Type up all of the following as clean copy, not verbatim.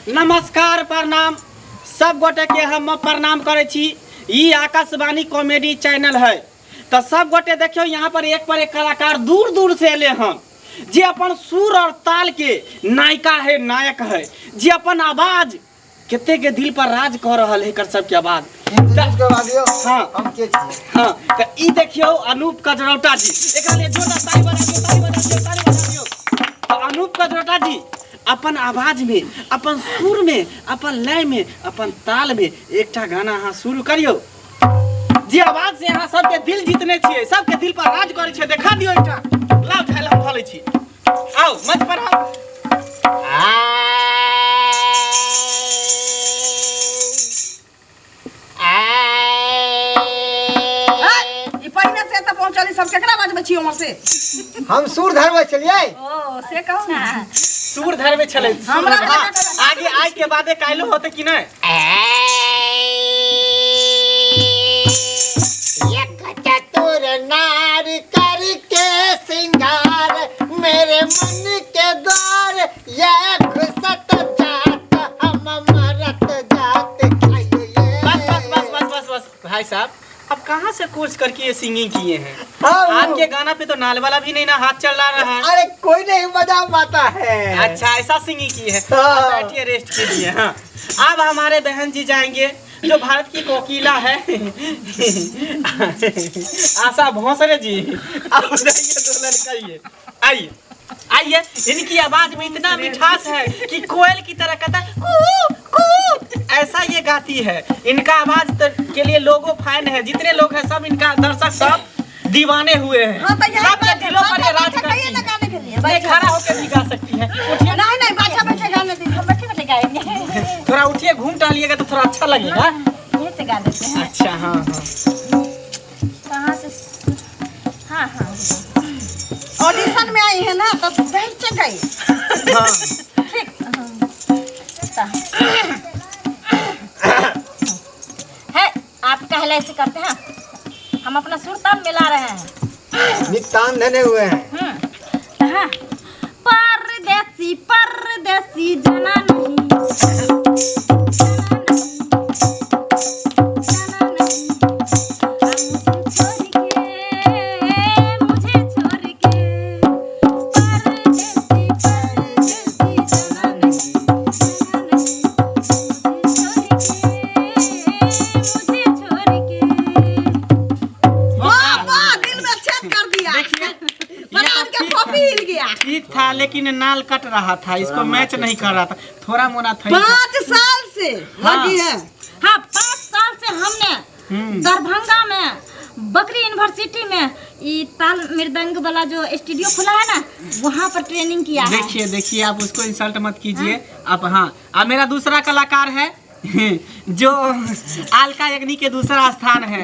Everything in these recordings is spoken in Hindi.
नमस्कार प्रणाम सब गोटे के हम प्रणाम करे छी। ई आकाशवाणी कॉमेडी चैनल है तो सब गोटे देखियो यहाँ पर एक कलाकार दूर दूर से एले हैं जे अपन सुर और ताल के नायिका है नायक है जे अपन आवाज कितने के दिल पर राज कर रहा है कर सब के आवाज। हाँ तो ई देखियो अनूप कजरौटा जी तो अनूप कजरौटा जी अपन आवाज में अपन सुर में अपन लय में अपन ताल में एक गाना अहाँ शुरू करियो जी आवाज से अहाँ सबके दिल जीतने छिए सबके दिल पर राज करे छिए देखा दियो एकटा लाउ थाल हम भले छी आओ मंच पर आओ। ई पहिने से त पहुंचली सब केकरा बाज में छी उमर से हम सुर धरवे चलिए ओ से कहू ना सुर धर में चले हमरा आगे आज के बाद काइलो होते कि नहीं चतुर नार करके सिंगार मेरे मन के द्वार ये खुसत जात हम मरत जात। बस भाई साहब अब कहाँ से कोर्स करके ये सिंगिंग किए हैं? हाँ, आपके गाना पे तो नाल वाला भी नहीं ना हाथ चल रहा है। अरे कोई नहीं मजा आता है। अच्छा ऐसा सिंगिंग की है। हाँ। बैठिए रेस्ट कीजिए। हाँ अब हमारे बहन जी जाएंगे जो भारत की कोकिला है आशा भोसले जी अब जाएंगे तो लड़काइए आइए आइए इनकी आवाज में इतना मिठास है कि कोयल की तरह कहता है कू कू ऐसा ये गाती है। इनका आवाज के लिए लोगों फैन है जितने लोग हैं सब इनका दर्शक सब दीवाने हुए हैं। हां तो यहां सबके दिलों पर ये राज करती है। गाने के लिए नहीं खड़ा होकर भी गा सकती है। उठिए नहीं नहीं बैठा बैठा गाने दी हम बैठे गाएंगे थोड़ा उठिए घूम टहलिएगा तो थोड़ा अच्छा लगेगा। ये से गा देते हैं। अच्छा हाँ कहां से हां हां ऑडिशन में आई है ना तो बैठ गई हाँ ठीक है आप कहले ऐसे करते हैं हम अपना सुर ताल मिला रहे हैं नितान धने हुए हैं। हाँ परदेसी परदेसी जना नहीं ठीक था लेकिन नाल कट रहा था इसको मैच नहीं कर रहा था थोड़ा मोना था। 5 साल से लगी है। हाँ 5 साल से हमने दरभंगा में बकरी यूनिवर्सिटी में ये ताल मृदंग वाला जो स्टूडियो खुला है ना वहाँ पर ट्रेनिंग किया है। देखिए देखिए आप उसको इंसल्ट मत कीजिए आप। हाँ अब मेरा दूसरा कलाकार है जो आलका याग्नि के दूसरा स्थान है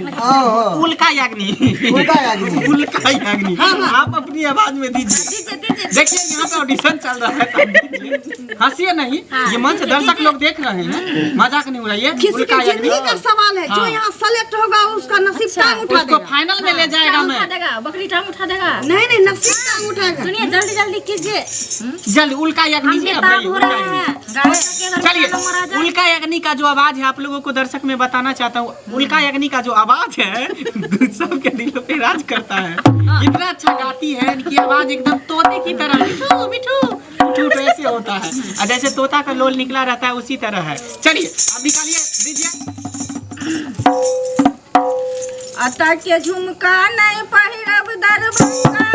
उल्का याग्नि उल्का याग्नि। आप अपनी आवाज में दीजिए। देखिए यहाँ पे ऑडिशन चल रहा है हंसिए नहीं ये मंच दर्शक लोग देख रहे हैं मजाक नहीं उड़ाइए। किसी की जिंदगी का सवाल है जो यहाँ सेलेक्ट होगा उसका नसीब टांग उठा देगा। उसको फाइनल में ले जाएगा मैं बकरी टांग उठा देगा। नहीं नहीं नसीब टांग उठाएगा। सुनिए जल्दी जल्दी कीजिए जल्दी उल्का याग्नि चलिए उल्का याग्नि का जो आवाज है आप लोगों को दर्शक में बताना चाहता हूँ। उल्का याग्नि का जो आवाज है सबके दिलों पे राज करता है। इतना अच्छा गाती है इनकी आवाज एकदम तोते की तरह मिठू मिठू मिठू ऐसे होता है और जैसे तोता का लोल निकला रहता है उसी तरह है। चलिए आप निकालिए दीजिए। अता के झुमका नहीं पहिरब दरभंगा